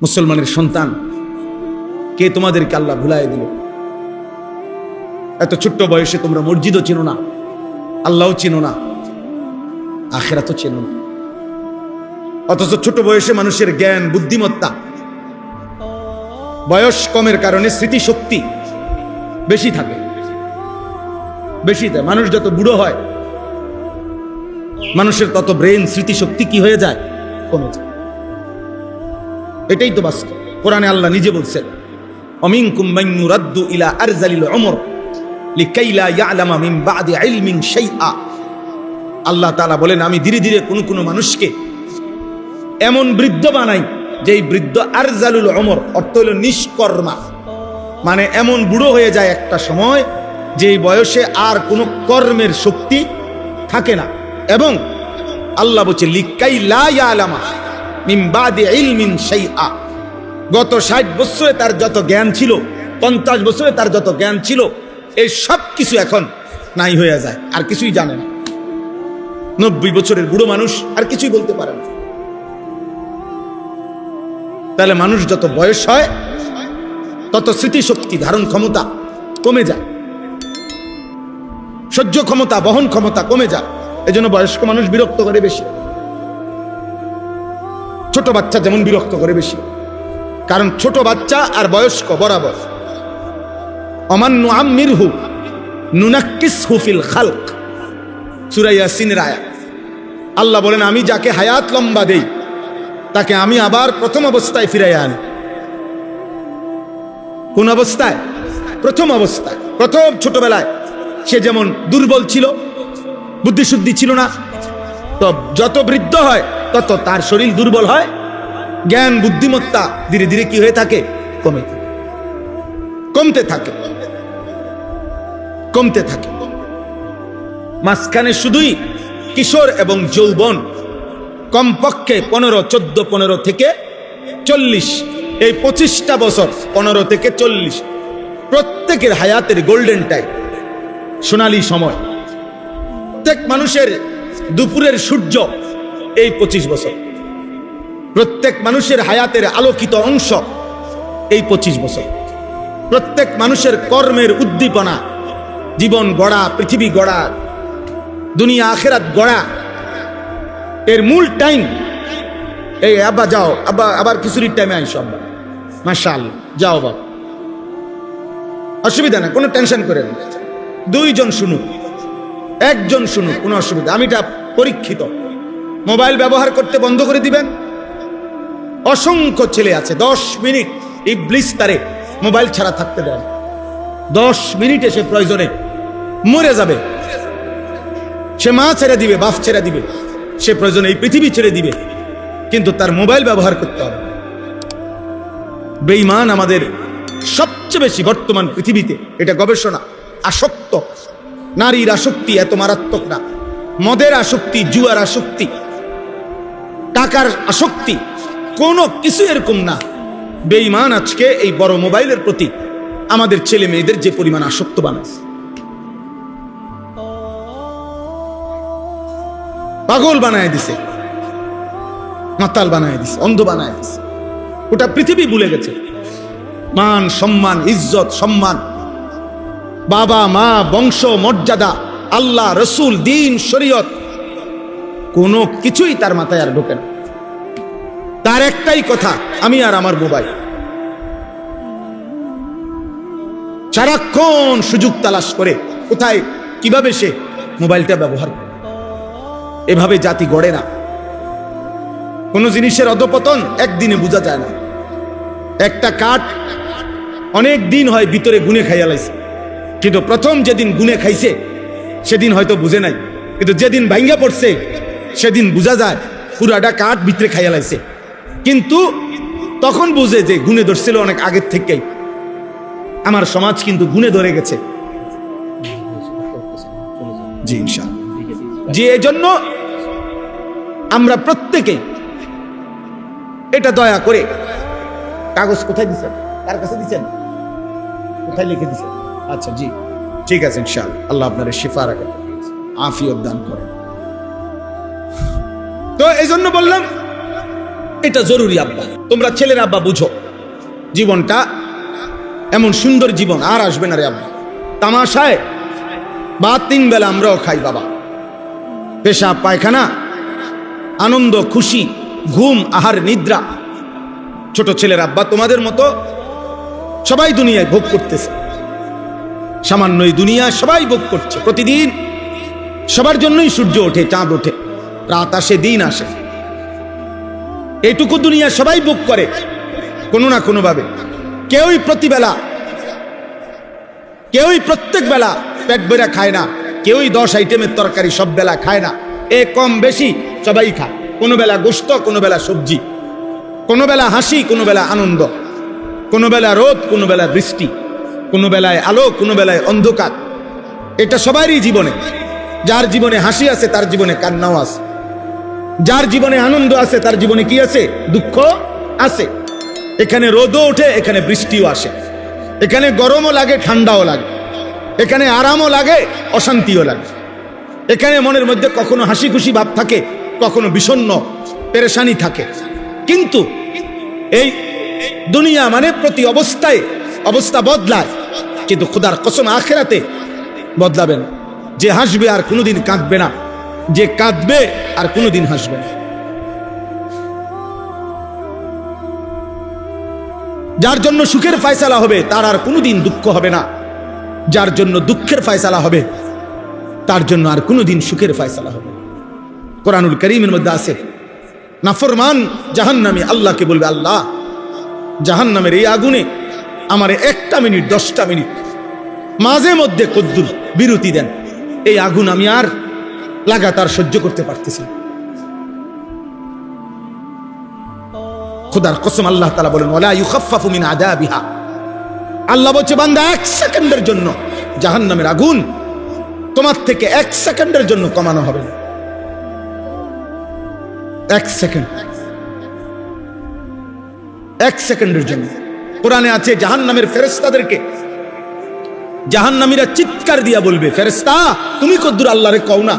মুসলমানের সন্তান, কে তোমাদেরকে আল্লাহ ভুলায় দিল? এত ছোট্ট বয়সে তোমরা মসজিদও চেনো না, আল্লাহও চেনো না, আখিরাতও চেনো না। অথচ ছোট বয়সে মানুষের জ্ঞান, বুদ্ধিমত্তা, বয়স কমের কারণে স্মৃতিশক্তি বেশি থাকে, বেশি দেয়। মানুষ যত বুড়ো হয় মানুষের তত ব্রেন, স্মৃতিশক্তি কি হয়ে যায়? কমে যায়। এটাই তো বাস্তব। কোরআনে আল্লাহ নিজে বলছেন, অমিনকুম মান ইউরাদ্দু ইলা আরজালিল উমর লিকাই লা ইয়ালামা মিন বাদি ইলমিন শাইআ। আল্লাহ তাআলা বলেন, আমি ধীরে ধীরে কোন মানুষকে এমন বৃদ্ধ বানাই যেই বৃদ্ধ আরজালুল উমর, অর্থ হলো নিষ্কর্মা, মানে এমন বুড়ো হয়ে যায় একটা সময় যেই বয়সে আর কোনো কর্মের শক্তি থাকে না। এবং আল্লাহ বলছে লিকাই লা ইয়ালামা মিন বাদি ইলমিন শাইআ, গত 60 বছরে তার যত জ্ঞান ছিল, 50 বছরে তার যত জ্ঞান ছিল, এই সব কিছু এখন নাই হয়ে যায়, আর কিছুই জানে না। 90 বছরের বুড়ো মানুষ আর কিছুই বলতে পারে না। তাহলে মানুষ যত বয়স হয় তত স্মৃতিশক্তি, ধারণ ক্ষমতা কমে যায়, সহ্য ক্ষমতা, বহন ক্ষমতা কমে যায়। এজন্য বয়স্ক মানুষ বিরক্ত করে বেশি, ছোট বাচ্চা যেমন বিরক্ত করে বেশি। কারণ ছোট বাচ্চা আর বয়স্ক বরাবর। অমান নুআম্মিরহু নুনাক্কিসহু ফিল খালক, সূরা ইয়াসিনের আয়াত। আল্লাহ বলেন, আমি যাকে হায়াত লম্বা দেই তাকে আমি আবার প্রথম অবস্থায় ফিরাইয়া আনি। কোন অবস্থায়? প্রথম অবস্থায়। প্রথম ছোটবেলায় সে যেমন দুর্বল ছিল, বুদ্ধিশুদ্ধি ছিল না, তো যত বৃদ্ধ হয় তত তার শরীর দুর্বল হয়, জ্ঞান বুদ্ধিমত্তা ধীরে ধীরে কি হয়ে থাকে? কমতে থাকে। মাঝখানে শুধুই কিশোর এবং যৌবন, কমপক্ষে 15, 14, 15 থেকে 40, এই 25টা বছর, 15 থেকে 40 প্রত্যেকের হায়াতের গোল্ডেন টাইম, সোনালী সময়। প্রত্যেক মানুষের দুপুরের সূর্য এই 25 বছর, প্রত্যেক মানুষের হায়াতের আলোকিত অংশ এই 25 বছর। প্রত্যেক মানুষের কর্মের উদ্দীপনা, জীবন গড়া, পৃথিবী গড়া, দুনিয়া আখিরাত গড়া, এর মূল টাইম এই। আব্বা যাও, আব্বা আবার খিচুড়ির টাইমে আইসো, আব্বা মাশাআল্লাহ, যাও বাবা, অসুবিধা না, কোনো টেনশন করেন না। 2 জন শুনুক, 1 জন শুনুক, কোনো অসুবিধা। আমি এটা পরীক্ষিত। মোবাইল ব্যবহার করতে বন্ধ করে দিবেন। অসংখ্য ছেলে আছে 10 মিনিট ইবলিস তারে মোবাইল ছাড়া থাকতে দেন। 10 মিনিটে সে প্রয়োজনে মরে যাবে, সে মা ছেড়ে দিবে, বাপ ছেড়ে দিবে, সে প্রয়োজনে এই পৃথিবী ছেড়ে দিবে, কিন্তু তার মোবাইল ব্যবহার করতে হবে। বেঈমান আমাদের সবচেয়ে বেশি বর্তমান পৃথিবীতে, এটা গবেষণা, আসক্ত। নারীর আসক্তি এত মারাত্মক না, মদের আসক্তি, জুয়ার আসক্তি, টাকার আসক্তি, কোনো কিছু এরকম না। বেঈমান আজকে এই বড় মোবাইলের প্রতি আমাদের ছেলে মেয়েদের যে পরিমাণ আসক্ত বানাচ্ছে, পাগল বানায় দিছে, মাতাল বানায় দিছে, অন্ধ বানায় দিছে। ওটা পৃথিবী ভুলে গেছে। মান সম্মান, ইজ্জত সম্মান, বাবা মা, বংশ মর্যাদা, আল্লাহ রসুল, দিন শরীয়ত, কোনো কিছুই তার মাথায় আর ঢোকে না। তার একটাই কথা, আমি আর আমার মোবাইল। সারাক্ষণ সুযোগ তালাশ করে কোথায় কিভাবে সে মোবাইলটা ব্যবহার করে। এভাবে জাতি গড়ে না। কোন জিনিসের অধপতন একদিনে বোঝা যায় না। একটা কাঠ অনেক দিন হয় ভিতরে গুনে খাইয়া লাইছে, কিন্তু প্রথম যেদিন গুনে খাইছে সেদিন হয়তো বুঝে নাই, কিন্তু যেদিন ভাঙ্গা পড়ছে সেদিন বোঝা যায় পুরাটা কাঠ ভিতরে খাইয়া লাইছে। কিন্তু তখন বুঝে যে গুনে ধরছিল অনেক আগের থেকেই। আমার সমাজ কিন্তু গুনে ধরে গেছে। জি ইনশাআল্লাহ। যে এজন্য আমরা প্রত্যেকে এটা দয়া করে, কাগজ কোথায় দিচ্ছেন, কার কাছে দিচ্ছেন, কোথায় লিখে দিচ্ছেন? আচ্ছা জি ঠিক আছে, ইনশাআল্লাহ আল্লাহ আপনার শিফা রাখেন, আফিয়ত দান করেন। তো এই জন্য বললাম এটা জরুরি আব্বা। তোমরা ছেলের আব্বা বুঝো, জীবনটা এমন সুন্দর জীবন আর আসবে না রে আব্বা। তামাশায় বা 3 বেলা আমরাও খাই বাবা, পেশাব পায়খানা, আনন্দ খুশি, ঘুম আহার নিদ্রা। ছোট ছেলের আব্বা তোমাদের মতো সবাই দুনিয়ায় ভোগ করতেছে, সামান্য এই দুনিয়া সবাই ভোগ করছে। প্রতিদিন সবার জন্যই সূর্য ওঠে, চাঁদ ওঠে, রাত আসে, দিন আসে। এইটুকু দুনিয়া সবাই ভোগ করে কোনো না কোনো ভাবে। কেউই প্রতিবেলা, কেউই প্রত্যেক বেলা পেট ভরে খায় না, কেউই 10 আইটেমের তরকারি সব বেলা খায় না। এ কম বেশি সবাই খায়। কোনো বেলা গোশত, কোনো বেলা সবজি, কোনো বেলা হাসি, কোনো বেলা আনন্দ, কোনো বেলা রোদ, কোনো বেলা বৃষ্টি, কোনো বেলায় আলো, কোনো বেলায় অন্ধকার। এটা সবারই জীবনে। যার জীবনে হাসি আছে তার জীবনে কান্নাও আছে, যার জীবনে আনন্দ আছে তার জীবনে কি আছে? দুঃখ আছে। এখানে রোদও ওঠে, এখানে বৃষ্টিও আসে, এখানে গরমও লাগে, ঠান্ডাও লাগে, এখানে আরামও লাগে, অশান্তিও লাগে। এখানে মনের মধ্যে কখনো হাসি খুশি ভাব থাকে, কখনো বিষণ্ণ পেরেশানি থাকে। কিন্তু এই দুনিয়া মানে প্রতি অবস্থায় অবস্থা বদলায়, কিন্তু খোদার কসম আখিরাতে বদলাবে না। যে হাসবে আর কোনোদিন কাঁদবে না, যে কাঁদবে আর কোনোদিন হাসবে না। যার জন্য সুখের ফয়সালা হবে তার আর কোনোদিন দুঃখ হবে না, যার জন্য দুঃখের ফয়সালা হবে তার জন্য আর কোনোদিন সুখের ফয়সালা হবে। কোরআনুল কারীমের মধ্যে আছে, নাফরমান জাহান্নামী আল্লাহকে বলবে, আল্লাহ জাহান্নামের এই আগুনে আমারে 1 মিনিট 10 মিনিট মাঝে মধ্যে কদ্দুর বিরতি দেন, এই আগুন আমি আর লাগাতার সহ্য করতে পারতেছি। খোদার কসম আল্লাহ তাআলা বলেন, ওয়ালা ইউখাফফাফু মিন আযাবিহা। আল্লাহ বলছে, বান্দা 1 সেকেন্ডের জন্য জাহান্নামের আগুন তোমার থেকে 1 সেকেন্ডের জন্য কমানো হবে না। 1 সেকেন্ড, 1 সেকেন্ডের জন্য। কোরআনে আছে জাহান্নামের ফেরেশতাদেরকে, জাহান্নামীরা চিৎকার দিয়া বলবে, ফেরেশতা তুমি কদ্দুর আল্লাহরে কও না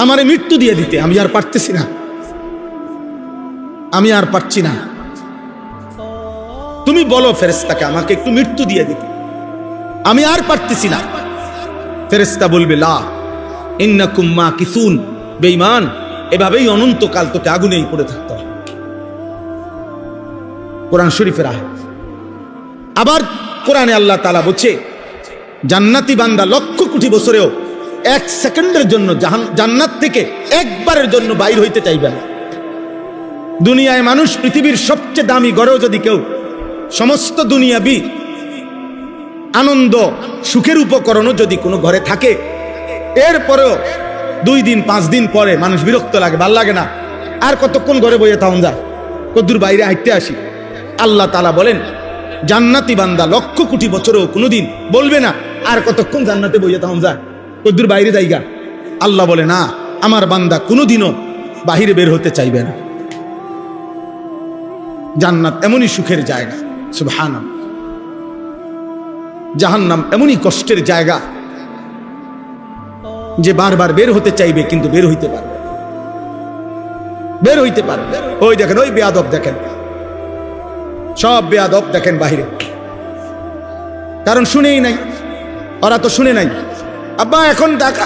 আমারে মৃত্যু দিয়ে দিতে, আমি আর পারতেছি না, আমি আর পারছি না, তুমি বলো ফেরেশতাকে আমাকে একটু মৃত্যু দিয়ে দিতে, আমি আর পারতেছি না। ফেরেশতা বলবে, লা ইন্নাকুম মাকিসুন, বেঈমান এভাবেই অনন্তকাল তোকে আগুনেই পড়ে থাকতে হবে। কোরআন শরীফের আয়াত। আবার কোরআনে আল্লাহ তাআলা বলছে, জান্নাতি বান্দা 1,00,000 কোটি বছরেও 1 সেকেন্ডের জন্য জান্নাত থেকে একবারের জন্য বাইর হইতে চাইবে না। দুনিয়ায় মানুষ পৃথিবীর সবচেয়ে দামি ঘরেও যদি কেউ সমস্ত দুনিয়াবি আনন্দ সুখের উপকরণও যদি কোনো ঘরে থাকে, এরপরেও 2 দিন 5 দিন পরে মানুষ বিরক্ত লাগে, ভাল লাগে না, আর কতক্ষণ ঘরে বইয়ে থাকুন যায়, কদ্দুর বাইরে হাঁটতে আসি। আল্লাহ তাআলা বলেন, জান্নাতি বান্দা 1,00,000 কোটি বছরেও কোনোদিন বলবে না আর কতক্ষণ জান্নাতে বইয়ে থাকুন যায়, কদ্দুর বাইরে যাইগা। আল্লাহ বলে, না, আমার বান্দা কোনোদিনও বাহিরে বের হতে চাইবে না। জান্নাত এমনই সুখের জায়গা, সুবহানাল্লাহ। জাহান্নাম এমনই কষ্টের জায়গা যে বারবার বের হতে চাইবে কিন্তু বের হইতে পারবে, বের হইতে পারবে। ওই দেখেন, ওই বেয়াদব দেখেন, সব বেয়াদব দেখেন বাহিরে, কারণ শুনেই নাই, ওরা তো শুনে নাই। আব্বা এখন টাকা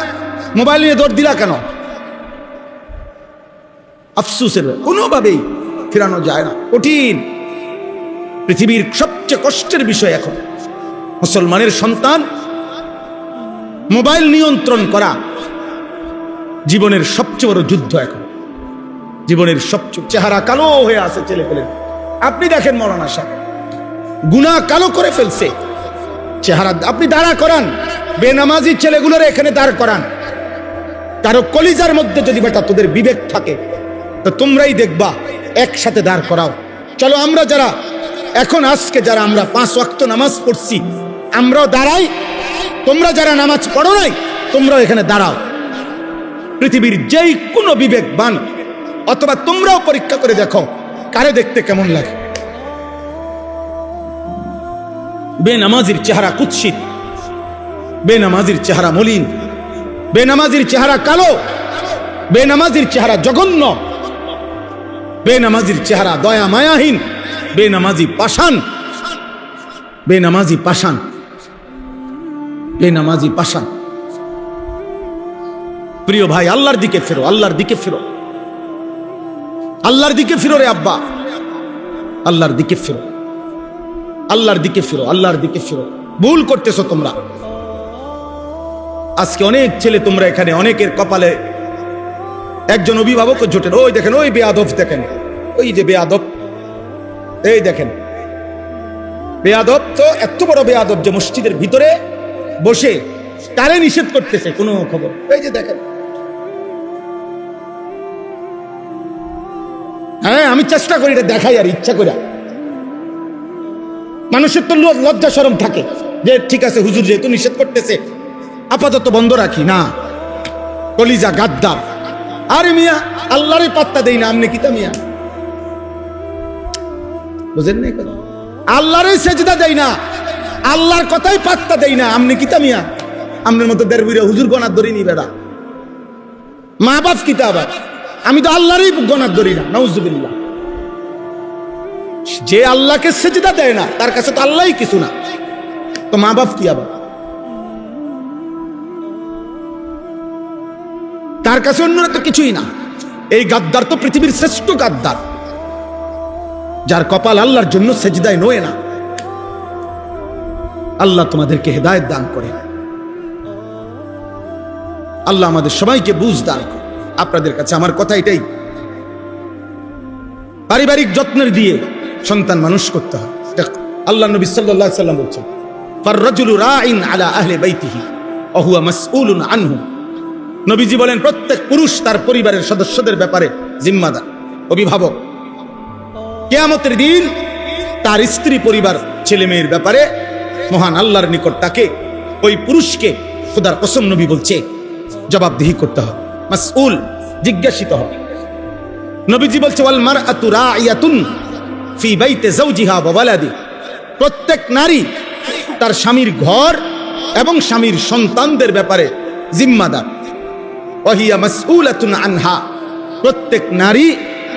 মোবাইল নিয়ে দৌড় দিলা কেন? আফসোসের কোনোভাবেই ফেরানো যায় না, কঠিন। পৃথিবীর সবচেয়ে কষ্টের বিষয় এখন মুসলমানের সন্তান মোবাইল নিয়ন্ত্রণ করা জীবনের সবচেয়ে বড় যুদ্ধ। এখন জীবনের সবচেয়ে চেহারা কালো হয়ে আছে ছেলে পেলে। আপনি দেখেন মৌলানা সাহেব গুনাহ কালো করে ফেলছে চেহারা। আপনি দাঁড়া করান বেনামাজি ছেলেগুলোর এখানে দাঁড় করান, কারো কলিজার মধ্যে যদি বেটা তোদের বিবেক থাকে তো তোমরাই দেখবা, একসাথে দাঁড় করাও। চলো আমরা যারা এখন আজকে যারা আমরা 5 ওয়াক্ত নামাজ পড়ছি আমরাও দাঁড়াই, তোমরা যারা নামাজ পড়ো নাই তোমরাও এখানে দাঁড়াও। পৃথিবীর যেই কোনো বিবেকবান অথবা তোমরাও পরীক্ষা করে দেখো কারে দেখতে কেমন লাগে। বেনামাজির চেহারা কুৎসিত, বেনামাজির চেহারা মলিন, বেনামাজির চেহারা কালো, বেনামাজির চেহারা জঘন্য। বেনামাজির চেহারা দয়া মায়াহীন, বেনামাজি পাষাণ, বেনামাজি পাষাণ, বেনামাজি পাষাণ। প্রিয় ভাই, আল্লাহর দিকে ফেরো, আল্লাহর দিকে ফেরো, আল্লাহর দিকে ফিরো রে আব্বা, আল্লাহর দিকে ফিরো, আল্লাহর দিকে ফিরো, আল্লাহর দিকে ফিরো। ভুল করতেছো তোমরা। আজকে অনেক ছেলে তোমরা এখানে, অনেকের কপালে একজন অভিভাবক জোটেন। ওই দেখেন, ওই বেয়াদব দেখেন, ওই যে বেয়াদব, এই দেখেন বেয়াদব। তো এত বড় বেয়াদব যে মসজিদের ভিতরে বসে কারে নিষেধ করতেছে কোনো খবর। এই যে দেখেন, হ্যাঁ আমি চেষ্টা করি এটা দেখাই, আর ইচ্ছা করে। মানুষের তো লজ্জা শরম থাকে যে ঠিক আছে হুজুর যেহেতু নিষেধ করতেছে আপাতত বন্ধ রাখি না। কলিজা গাদ্দার। আরে মিয়া, আল্লাহরে পাত্তা দেই না, আমনে কিতা মিয়া, বুঝেন নাই? আল্লাহরে সেজদা দেই না, আল্লাহর কথাই পাত্তা দেই না, আমনে কিতা মিয়া? আমনের মতো দেড় হুজুর গনার ধরি নি বেড়া, মা বাপ কিতা আবার? আমি তো আল্লাহরই গনার ধরি না, নাউজুবিল্লাহ। যে আল্লাহকে সেজদা দেয় না তার কাছে তো আল্লাহই কিছু না, তো মা বাপ কি আবার? তার কাছে অন্যরা তো কিছুই না। এই গাদ্দার তো পৃথিবীর শ্রেষ্ঠ গাদ্দার, যার কপাল আল্লাহর জন্য সেজদায় নয় না। আল্লাহ তোমাদেরকে হেদায়েত দান করে, আল্লাহ আমাদের সবাইকে বুঝ দান করে। আপনাদের কাছে আমার কথা এটাই, পারিবারিক যত্নের দিয়ে সন্তান মানুষ করতে হয়। আল্লাহ নবী সাল্লাল্লাহু আলাইহি ওয়াসাল্লাম বলেছেন, ফার-রাজুলু রাঈন আলা আহলি বাইতিহি ওয়া হুয়া মাসউলুন আনহু। নবীজি বলেন, প্রত্যেক পুরুষ তার পরিবারের সদস্যদের ব্যাপারে জিম্মাদার, অভিভাবক। কিয়ামতের দিন তার স্ত্রী, পরিবার, ছেলে মেয়ের ব্যাপারে মহান আল্লাহর নিকট তাকে, ওই পুরুষকে খোদার কসম নবী বলছে জবাবদিহি করতে হবে, মাসউল, জিজ্ঞাসিত হবে। নবীজি বলছে, ওয়াল মারআতু রাঈয়াতুন ফি বাইতি যাওজিহা ওয়া ওয়ালাদি। প্রত্যেক নারী তার স্বামীর ঘর এবং স্বামীর সন্তানদের ব্যাপারে জিম্মাদার। ওয়া হিয়া মাসউলাতুন আনহা। প্রত্যেক নারী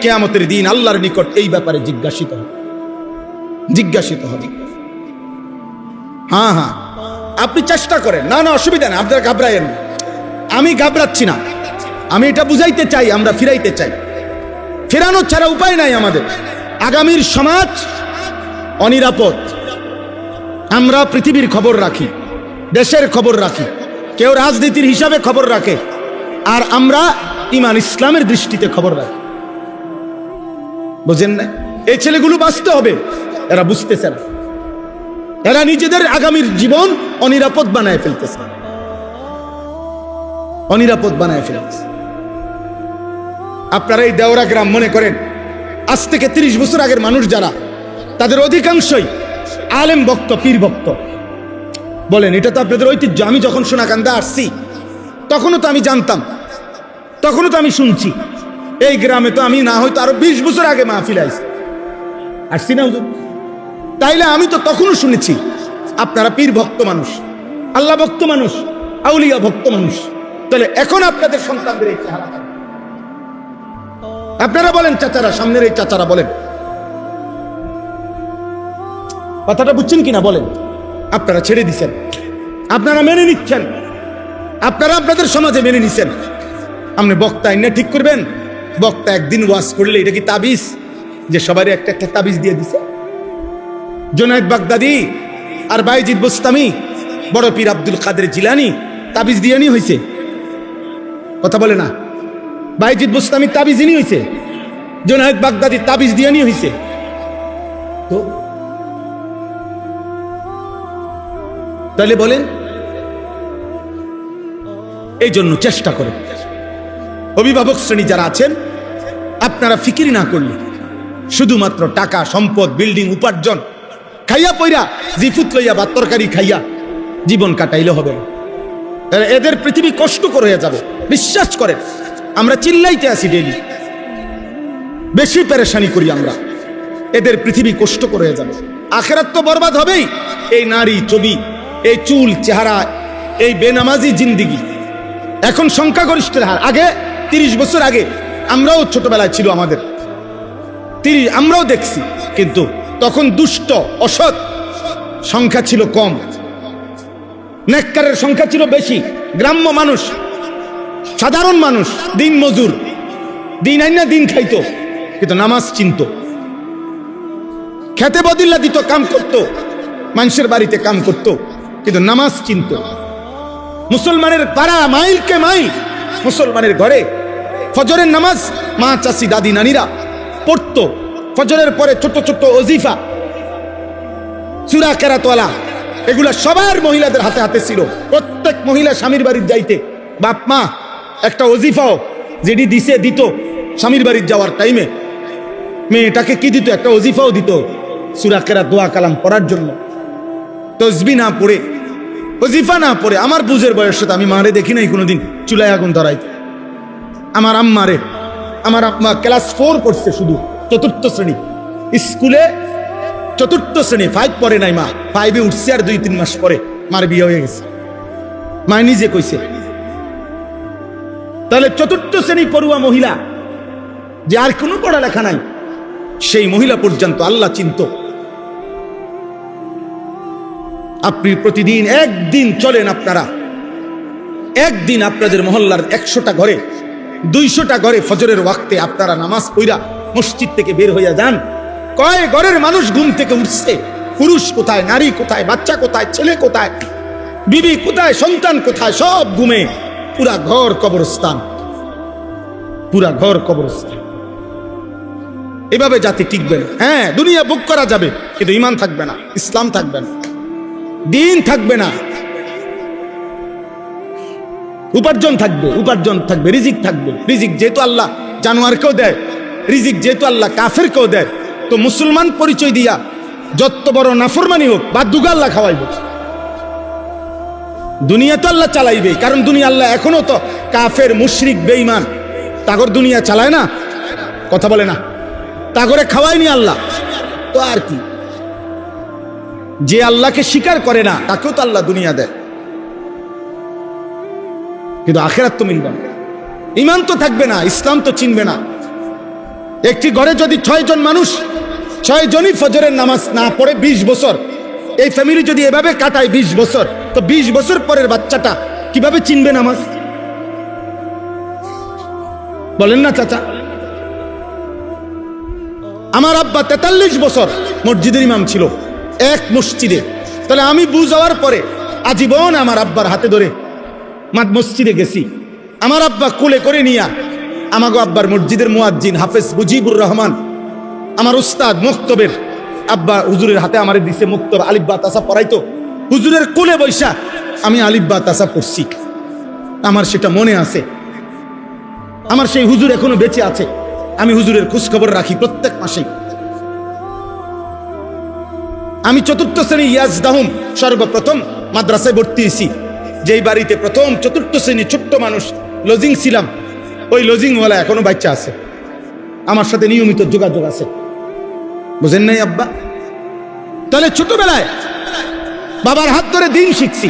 কিয়ামতের দিন আল্লাহর নিকট এই ব্যাপারে জিজ্ঞাসিত হবে, জিজ্ঞাসিত হবে। হ্যাঁ হ্যাঁ, আপনি চেষ্টা করেন, না না অসুবিধা নেই, আপনারা ঘাবড়ায়েন না। আমি ঘাবড়াচ্ছি না, আমি এটা বুঝাইতে চাই, আমরা ফিরাইতে চাই। ফেরানো ছাড়া উপায় নাই আমাদের। আগামীর সমাজ অনিরাপদ। আমরা পৃথিবীর খবর রাখি, দেশের খবর রাখি, কেউ রাজনীতির হিসাবে খবর রাখে, আর আমরা ঈমান ইসলামের দৃষ্টিতে খবর রাখি। বুঝেন না? এই ছেলেগুলো বাঁচতে হবে, এরা বুঝতেছে না। এরা নিজেদের আগামীর জীবন অনিরাপদ বানায় ফেলতেছে, অনিরাপদ বানায় ফেলতেছে। আপনারা এই দেওরা গ্রাম মনে করেন, আজ থেকে 30 বছর আগের মানুষ যারা, তাদের অধিকাংশই আলেম ভক্ত, পীর ভক্ত। বলেন, এটা তো আপনাদের ঐতিহ্য। আমি যখন সোনাকান্দা আসছি তখনও তো আমি জানতাম, তখনও তো আমি শুনছি। এই গ্রামে তো আমি না হয়তো আরো 20 বছর আগে মাহফিল আসছি না হুজুর? তাইলে আমি তো তখনও শুনেছি আপনারা পীর ভক্ত মানুষ, আল্লাহ ভক্ত মানুষ, আউলিয়া ভক্ত মানুষ। তাহলে এখন আপনাদের সন্তানদের এই চেহারা, আপনারা বলেন চাচারা, সামনের এই চাচারা বলেন, কথাটা বুঝছেন কিনা বলেন? আপনারা ছেড়ে দিচ্ছেন, আপনারা মেনে নিচ্ছেন, আপনারা আপনাদের সমাজে মেনে নিচ্ছেন। আপনি বক্তা এনে ঠিক করবেন? বক্তা একদিন ওয়াজ করলে এটা কি তাবিজ যে সবারই একটা একটা তাবিজ দিয়ে দিছে? জুনায়েদ বাগদাদি আর বাইজিদ বুস্তামি, বড় পীর আব্দুল কাদের জিলানী তাবিজ দিয়ে নি হয়েছে? কথা বলে না? বাইজিদ বুস্তামি তাবিজ নি হয়েছে, জুনায়েদ বাগদাদি তাবিজ দিয়ে নি হয়েছে। তো তাহলে বলেন, এই জন্য চেষ্টা করেন, অভিভাবক শ্রেণী যারা আছেন, আপনারা ফিকির না করলে শুধুমাত্র টাকা, সম্পদ, বিল্ডিং, উপার্জন, খাইয়া পইরা জিফুত লইয়া বা তরকারি খাইয়া জীবন কাটাইলে হবে না। এদের পৃথিবী কষ্টকর হয়ে যাবে। বিশ্বাস করেন, আমরা চিল্লাইতে আসি ডেইলি, বেশি পেরেশানি করি আমরা, এদের পৃথিবী কষ্টকর হয়ে যাবে। আখেরাত তো বরবাদ হবেই। এই নারী ছবি, এই চুল, চেহারা, এই বেনামাজি জিন্দিগি এখন সংখ্যাগরিষ্ঠের হার। আগে 30 বছর আগে আমরাও ছোটবেলায় ছিল, আমাদের আমরাও দেখছি, কিন্তু তখন দুষ্ট অসৎ সংখ্যা ছিল কম, নেককারের সংখ্যা ছিল বেশি। গ্রাম্য মানুষ, সাধারণ মানুষ, দিন মজুর, দিন আইনা দিন খাইতো, কিন্তু নামাজ চিনত। খেতে বদিল্লা দিত, কাম করত, মানুষের বাড়িতে কাম করত, কিন্তু নামাজ চিনত। মুসলমানের পাড়া মাইলকে মাইল মুসলমানের ঘরে ফজরের নামাজ মা, চাচি, দাদি, নানিরা পড়তো। ফজরের পরে ছোট ছোট ওজিফা, সূরা কেরাতওয়ালা, এগুলা সবার মহিলাদের হাতে হাতে ছিল। প্রত্যেক মহিলা স্বামীর বাড়ির যাইতে বাপ মা একটা ওজিফাও যেটি দিত স্বামীর বাড়ির যাওয়ার টাইমে, মেয়েটাকে কি দিত? একটা ওজিফাও দিত, সূরা কেরাত, দোয়া কালাম পড়ার জন্য। তসবিহ না পড়ে, ওজিফা না পড়ে, আমার বুঝের বয়সে তো আমি মারে দেখি নাই কোনোদিন চুলায় আগুন ধরাইতে। আমার আম্মা ক্লাস 4 পড়ছে, শুধু 4th শ্রেণী স্কুলে, 4th শ্রেণী, 5 পড়ে নাই। মা 5-এ উঠছে, আর 2-3 মাস পরে মার বিয়ে হয়ে গেছে। মা নিজে কইছে। তাহলে 4th শ্রেণী পড়ুয়া মহিলা, যে আর কোনো পড়ালেখা নাই, সেই মহিলা পর্যন্ত আল্লাহ চিনত। আপনি প্রতিদিন একদিন চলেন, আপনারা একদিন আপনাদের মহল্লার 100টা ঘরে, 200টা ঘরে ফজরের ওয়াক্তে আপনারা নামাজ পড়া মসজিদ থেকে বের হইয়া যান। কয় ঘরের মানুষ ঘুম থেকে উঠছে? পুরুষ কোথায়, নারী কোথায়, বাচ্চা কোথায়, ছেলে কোথায়, বিবি কোথায়, সন্তান কোথায়? সব ঘুমে, পুরা ঘর কবরস্থান, পুরা ঘর কবরস্থান। এভাবে জাতি টিকবে না। হ্যাঁ, দুনিয়া বুক করা যাবে, কিন্তু ঈমান থাকবে না, ইসলাম থাকবে না, দিন থাকবে না। উপার্জন থাকবে, রিজিক থাকবে। রিজিক যেহেতু আল্লাহ জানোয়ারকেও দেয়, রিজিক যেহেতু আল্লাহ কাফেরকেও দেয়, তো মুসলমান পরিচয় দিয়া যত বড় নাফরমানি হোক, বাদ্যুগা আল্লাহ খাওয়াইবে। দুনিয়া তো আল্লাহ চালাইবে, কারণ দুনিয়া আল্লাহ এখনো তো কাফের, মুশরিক, বেঈমান তাগর দুনিয়া চালায় না, কথা বলে না, তাগরে খাওয়ায়নি আল্লাহ। তো আর কি, যে আল্লাহকে স্বীকার করে না তাকেও তো আল্লাহ দুনিয়া দেয়, কিন্তু আখিরাত তো মিলবে না, ঈমান তো থাকবে না, ইসলাম তো চিনবে না। একটি ঘরে যদি 6 জন মানুষ, 6 জনই ফজরের নামাজ না পড়ে 20 বছর, এই ফ্যামিলি যদি এভাবে কাটায় 20 বছর, তো 20 বছর পরের বাচ্চাটা কিভাবে চিনবে নামাজ? বলেন না চাচা? আমার আব্বা 43 বছর মসজিদের ইমাম ছিল, এক মসজিদে। তাহলে আমি বুঝাওয়ার পরে আজীবন আমার আব্বার হাতে ধরে মসজিদে গেছি। আমার আব্বা কোলে করে নিয়া, আমাগো আব্বার মসজিদের মুয়াজ্জিন হাফেজ মুজিবুর রহমান, আমার উস্তাদ মুক্তবের আব্বা হুজুরের হাতে আমারে দিছে মুক্তব, আলিফ বা তাসা পড়াইতো। হুজুরের কোলে বৈশা আমি আলিফ বা তাসা পড়ছি, আমার সেটা মনে আছে। আমার সেই হুজুর এখনো বেঁচে আছে, আমি হুজুরের খোঁজখবর রাখি প্রত্যেক মাসে। আমি 4th শ্রেণী ইয়াজদাহুম সর্বপ্রথম মাদ্রাসায় ভর্তি হয়েছি, যেই বাড়িতে প্রথম 4th শ্রেণী ছোট্ট মানুষ লজিং ছিলাম, ওই লজিংওয়ালা এখনো বাচ্চা আছে, আমার সাথে নিয়মিত যোগাযোগ আছে। বুঝেন নাই আব্বা? তাহলে ছোটবেলায় বাবার হাত ধরে দিন শিখছি।